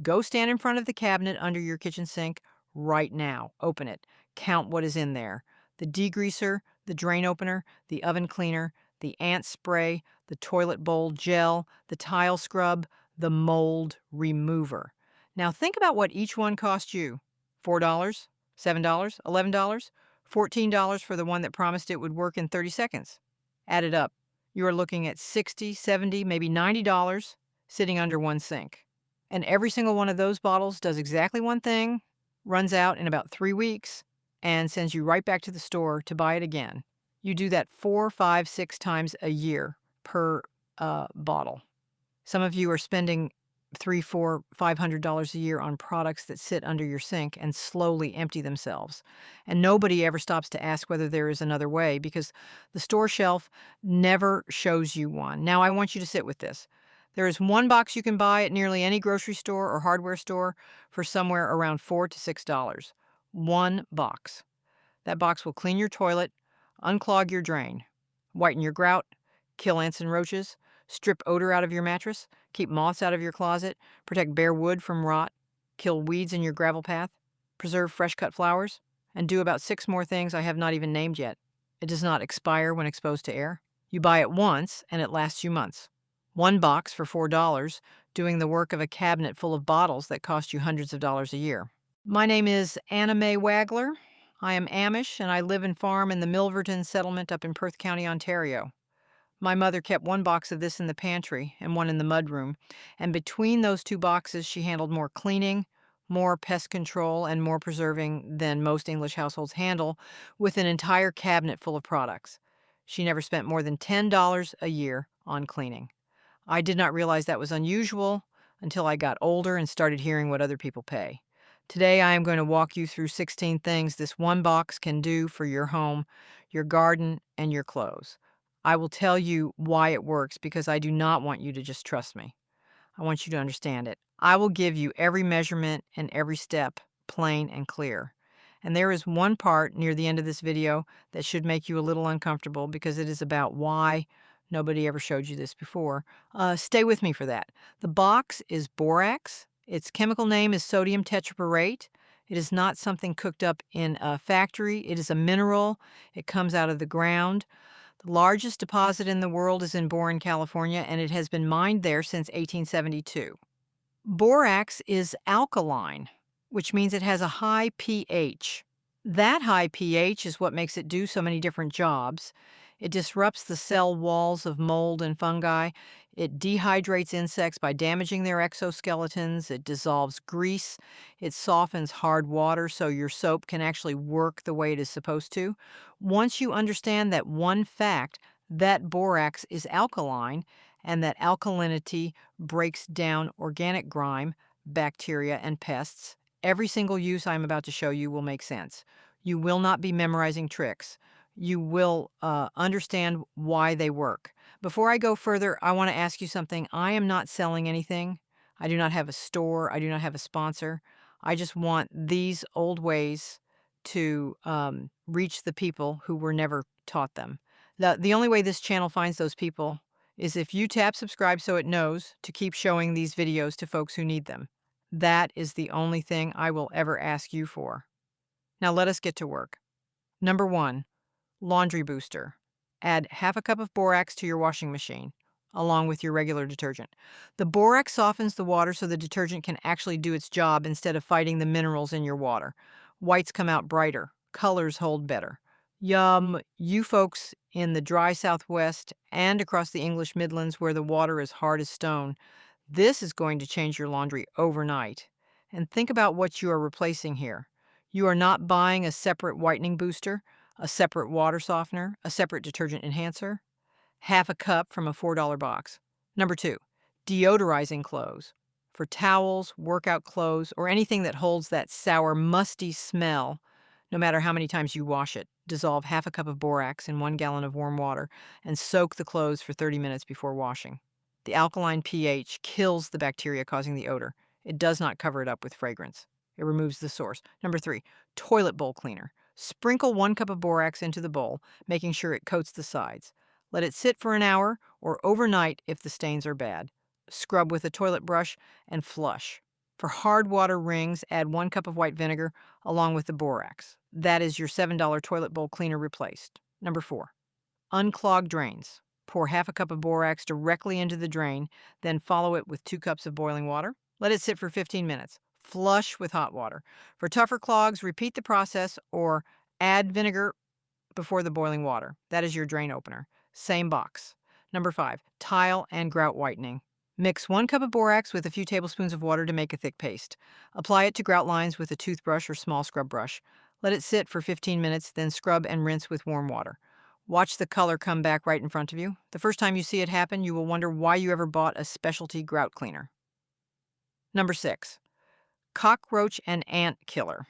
Go stand in front of the cabinet under your kitchen sink right now. Open it. Count what is in there. The degreaser, the drain opener, the oven cleaner, the ant spray, the toilet bowl gel, the tile scrub, the mold remover. Now think about what each one cost you. $4, $7, $11, $14 for the one that promised it would work in 30 seconds. Add it up. You are looking at $60, $70, maybe $90 sitting under one sink. And every single one of those bottles does exactly one thing, runs out in about 3 weeks, and sends you right back to the store to buy it again. You do that 4, 5, 6 times a year per bottle. Some of you are spending $300, $400, $500 a year on products that sit under your sink and slowly empty themselves. And nobody ever stops to ask whether there is another way because the store shelf never shows you one. Now, I want you to sit with this. There is one box you can buy at nearly any grocery store or hardware store for somewhere around $4 to $6. One box. That box will clean your toilet, unclog your drain, whiten your grout, kill ants and roaches, strip odor out of your mattress, keep moths out of your closet, protect bare wood from rot, kill weeds in your gravel path, preserve fresh-cut flowers, and do about 6 more things I have not even named yet. It does not expire when exposed to air. You buy it once, and it lasts you months. One box for $4, doing the work of a cabinet full of bottles that cost you hundreds of dollars a year. My name is Anna Mae Wagler. I am Amish, and I live and farm in the Milverton settlement up in Perth County, Ontario. My mother kept one box of this in the pantry and one in the mudroom, and between those 2 boxes she handled more cleaning, more pest control, and more preserving than most English households handle with an entire cabinet full of products. She never spent more than $10 a year on cleaning. I did not realize that was unusual until I got older and started hearing what other people pay. Today I am going to walk you through 16 things this one box can do for your home, your garden, and your clothes. I will tell you why it works because I do not want you to just trust me. I want you to understand it. I will give you every measurement and every step, plain and clear. And there is one part near the end of this video that should make you a little uncomfortable because it is about why nobody ever showed you this before. Stay with me for that. The box is borax. Its chemical name is sodium tetraborate. It is not something cooked up in a factory. It is a mineral. It comes out of the ground. The largest deposit in the world is in Borax, California, and it has been mined there since 1872. Borax is alkaline, which means it has a high pH. That high pH is what makes it do so many different jobs. It disrupts the cell walls of mold and fungi. It dehydrates insects by damaging their exoskeletons. It dissolves grease. It softens hard water so your soap can actually work the way it is supposed to. Once you understand that one fact, that borax is alkaline and that alkalinity breaks down organic grime, bacteria, and pests, every single use I'm about to show you will make sense. You will not be memorizing tricks. You will understand why they work. Before I go further, I want to ask you something. I am not selling anything. I do not have a store. I do not have a sponsor. I just want these old ways to reach the people who were never taught them. The only way this channel finds those people is if you tap subscribe so it knows to keep showing these videos to folks who need them. That is the only thing I will ever ask you for. Now let us get to work. Number 1. Laundry booster. Add half a cup of borax to your washing machine, along with your regular detergent. The borax softens the water so the detergent can actually do its job instead of fighting the minerals in your water. Whites come out brighter. Colors hold better. Yum! You folks in the dry Southwest and across the English Midlands where the water is hard as stone, this is going to change your laundry overnight. And think about what you are replacing here. You are not buying a separate whitening booster, a separate water softener, a separate detergent enhancer. Half a cup from a $4 box. Number 2, deodorizing clothes. For towels, workout clothes, or anything that holds that sour, musty smell, no matter how many times you wash it, dissolve half a cup of borax in 1 gallon of warm water and soak the clothes for 30 minutes before washing. The alkaline pH kills the bacteria causing the odor. It does not cover it up with fragrance. It removes the source. Number 3, toilet bowl cleaner. Sprinkle 1 cup of borax into the bowl, making sure it coats the sides. Let it sit for an hour or overnight if the stains are bad. Scrub with a toilet brush and flush. For hard water rings, add 1 cup of white vinegar along with the borax. That is your $7 toilet bowl cleaner replaced. Number 4. Unclog drains. Pour half a cup of borax directly into the drain, then follow it with 2 cups of boiling water. Let it sit for 15 minutes. Flush with hot water. For tougher clogs, repeat the process or add vinegar before the boiling water. That is your drain opener. Same box. Number 5. Tile and grout whitening. Mix 1 cup of borax with a few tablespoons of water to make a thick paste. Apply it to grout lines with a toothbrush or small scrub brush. Let it sit for 15 minutes, then scrub and rinse with warm water. Watch the color come back right in front of you. The first time you see it happen, you will wonder why you ever bought a specialty grout cleaner. Number 6. Cockroach and ant killer.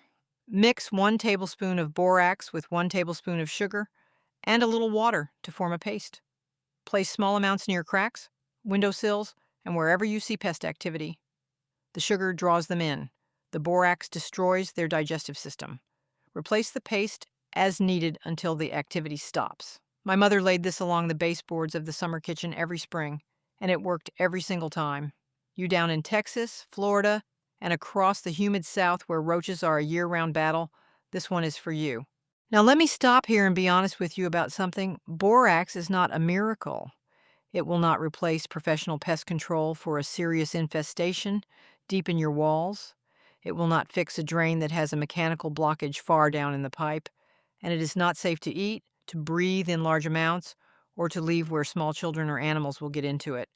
Mix 1 tablespoon of borax with 1 tablespoon of sugar and a little water to form a paste. Place small amounts near cracks, windowsills, and wherever you see pest activity. The sugar draws them in. The borax destroys their digestive system. Replace the paste as needed until the activity stops. My mother laid this along the baseboards of the summer kitchen every spring, and it worked every single time. You down in Texas, Florida, and across the humid South where roaches are a year-round battle, this one is for you. Now let me stop here and be honest with you about something. Borax is not a miracle. It will not replace professional pest control for a serious infestation deep in your walls. It will not fix a drain that has a mechanical blockage far down in the pipe. And it is not safe to eat, to breathe in large amounts, or to leave where small children or animals will get into it.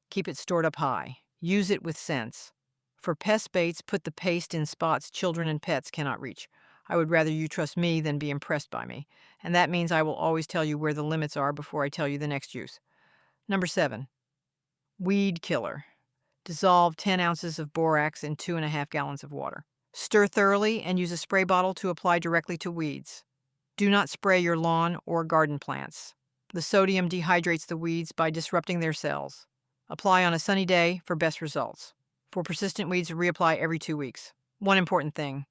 Keep it stored up high. Use it with sense. For pest baits, put the paste in spots children and pets cannot reach. I would rather you trust me than be impressed by me. And that means I will always tell you where the limits are before I tell you the next use. Number 7. Weed killer. Dissolve 10 ounces of borax in 2.5 gallons of water. Stir thoroughly and use a spray bottle to apply directly to weeds. Do not spray your lawn or garden plants. The sodium dehydrates the weeds by disrupting their cells. Apply on a sunny day for best results. For persistent weeds, reapply every 2 weeks. One important thing.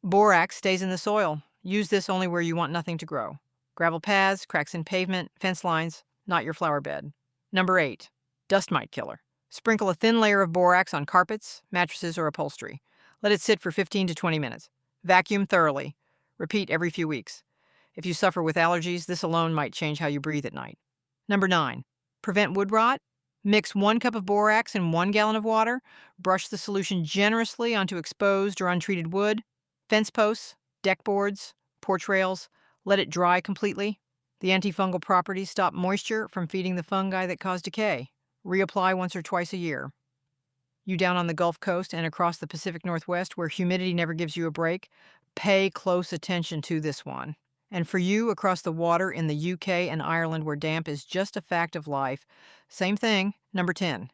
Borax stays in the soil. Use this only where you want nothing to grow. Gravel paths, cracks in pavement, fence lines, not your flower bed. Number 8. Dust mite killer. Sprinkle a thin layer of borax on carpets, mattresses, or upholstery. Let it sit for 15 to 20 minutes. Vacuum thoroughly. Repeat every few weeks. If you suffer with allergies, this alone might change how you breathe at night. Number 9. Prevent wood rot. Mix 1 cup of borax in 1 gallon of water. Brush the solution generously onto exposed or untreated wood, fence posts, deck boards, porch rails. Let it dry completely. The antifungal properties stop moisture from feeding the fungi that cause decay. Reapply once or twice a year. You down on the Gulf Coast and across the Pacific Northwest where humidity never gives you a break, pay close attention to this one. And for you across the water in the UK and Ireland where damp is just a fact of life, same thing. Number 10.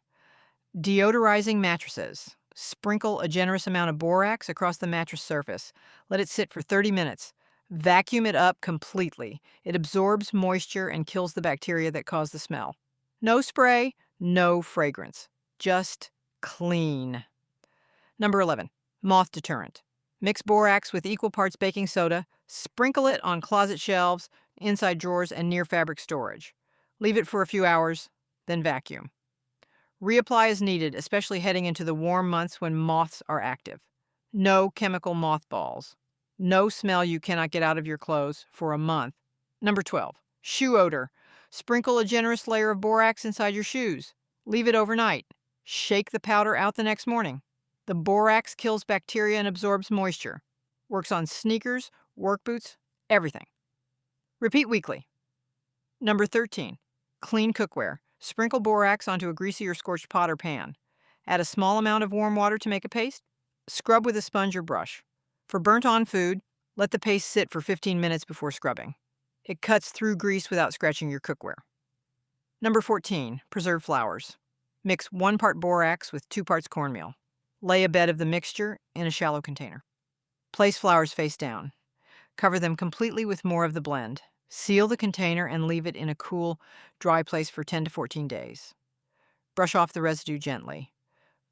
Deodorizing mattresses. Sprinkle a generous amount of borax across the mattress surface. Let it sit for 30 minutes. Vacuum it up completely. It absorbs moisture and kills the bacteria that cause the smell. No spray, no fragrance. Just clean. Number 11. Moth deterrent. Mix borax with equal parts baking soda. Sprinkle it on closet shelves, inside drawers, and near fabric storage. Leave it for a few hours, then vacuum. Reapply as needed, especially heading into the warm months when moths are active. No chemical mothballs. No smell you cannot get out of your clothes for a month. Number 12. Shoe odor. Sprinkle a generous layer of borax inside your shoes. Leave it overnight. Shake the powder out the next morning. The borax kills bacteria and absorbs moisture. Works on sneakers, work boots, everything. Repeat weekly. Number 13. Clean cookware. Sprinkle borax onto a greasy or scorched pot or pan. Add a small amount of warm water to make a paste. Scrub with a sponge or brush. For burnt-on food, let the paste sit for 15 minutes before scrubbing. It cuts through grease without scratching your cookware. Number 14. Preserved flowers. Mix 1 part borax with 2 parts cornmeal. Lay a bed of the mixture in a shallow container. Place flowers face down. Cover them completely with more of the blend. Seal the container and leave it in a cool, dry place for 10 to 14 days. Brush off the residue gently.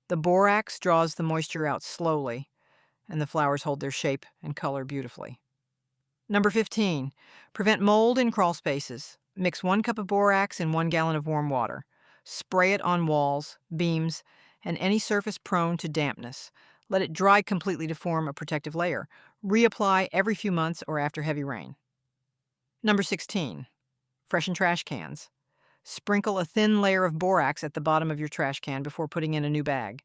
The borax draws the moisture out slowly, and the flowers hold their shape and color beautifully. Number 15. Prevent mold in crawl spaces. Mix 1 cup of borax in 1 gallon of warm water. Spray it on walls, beams, and any surface prone to dampness. Let it dry completely to form a protective layer. Reapply every few months or after heavy rain. Number 16. Freshen trash cans. Sprinkle a thin layer of borax at the bottom of your trash can before putting in a new bag.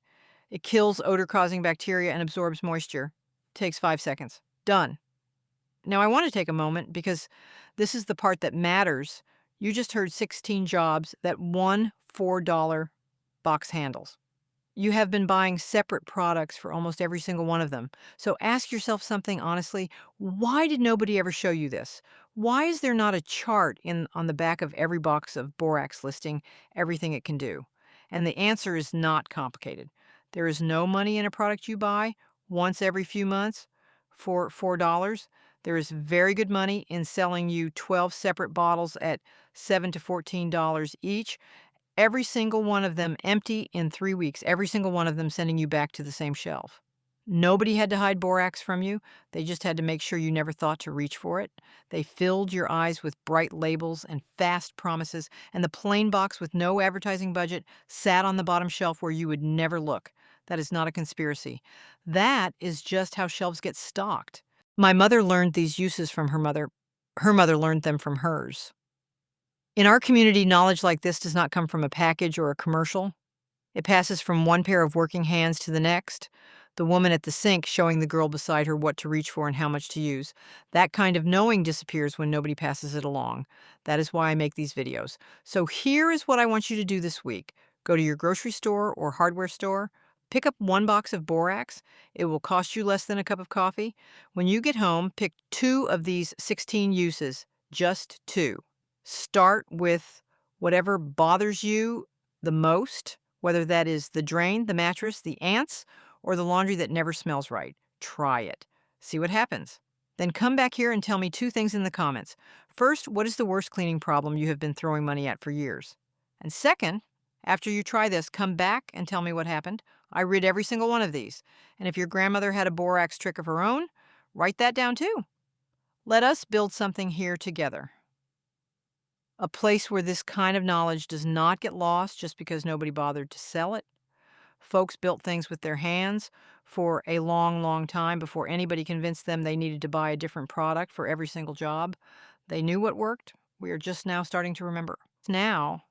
It kills odor-causing bacteria and absorbs moisture. Takes 5 seconds. Done. Now I want to take a moment because this is the part that matters. You just heard 16 jobs that one $4 box handles. You have been buying separate products for almost every single one of them. So ask yourself something honestly. Why did nobody ever show you this? Why is there not a chart on the back of every box of borax listing everything it can do? And the answer is not complicated. There is no money in a product you buy once every few months for $4. There is very good money in selling you 12 separate bottles at $7 to $14 each. Every single one of them empty in 3 weeks, every single one of them sending you back to the same shelf. Nobody had to hide borax from you. They just had to make sure you never thought to reach for it. They filled your eyes with bright labels and fast promises, and the plain box with no advertising budget sat on the bottom shelf where you would never look. That is not a conspiracy. That is just how shelves get stocked. My mother learned these uses from her mother. Her mother learned them from hers. In our community, knowledge like this does not come from a package or a commercial. It passes from one pair of working hands to the next, the woman at the sink showing the girl beside her what to reach for and how much to use. That kind of knowing disappears when nobody passes it along. That is why I make these videos. So here is what I want you to do this week. Go to your grocery store or hardware store. Pick up 1 box of borax. It will cost you less than a cup of coffee. When you get home, pick 2 of these 16 uses, just 2. Start with whatever bothers you the most, whether that is the drain, the mattress, the ants, or the laundry that never smells right. Try it. See what happens. Then come back here and tell me 2 things in the comments. First, what is the worst cleaning problem you have been throwing money at for years? And second, after you try this, come back and tell me what happened. I read every single one of these. And if your grandmother had a borax trick of her own, write that down too. Let us build something here together. A place where this kind of knowledge does not get lost just because nobody bothered to sell it. Folks built things with their hands for a long, long time before anybody convinced them they needed to buy a different product for every single job. They knew what worked. We are just now starting to remember. Now,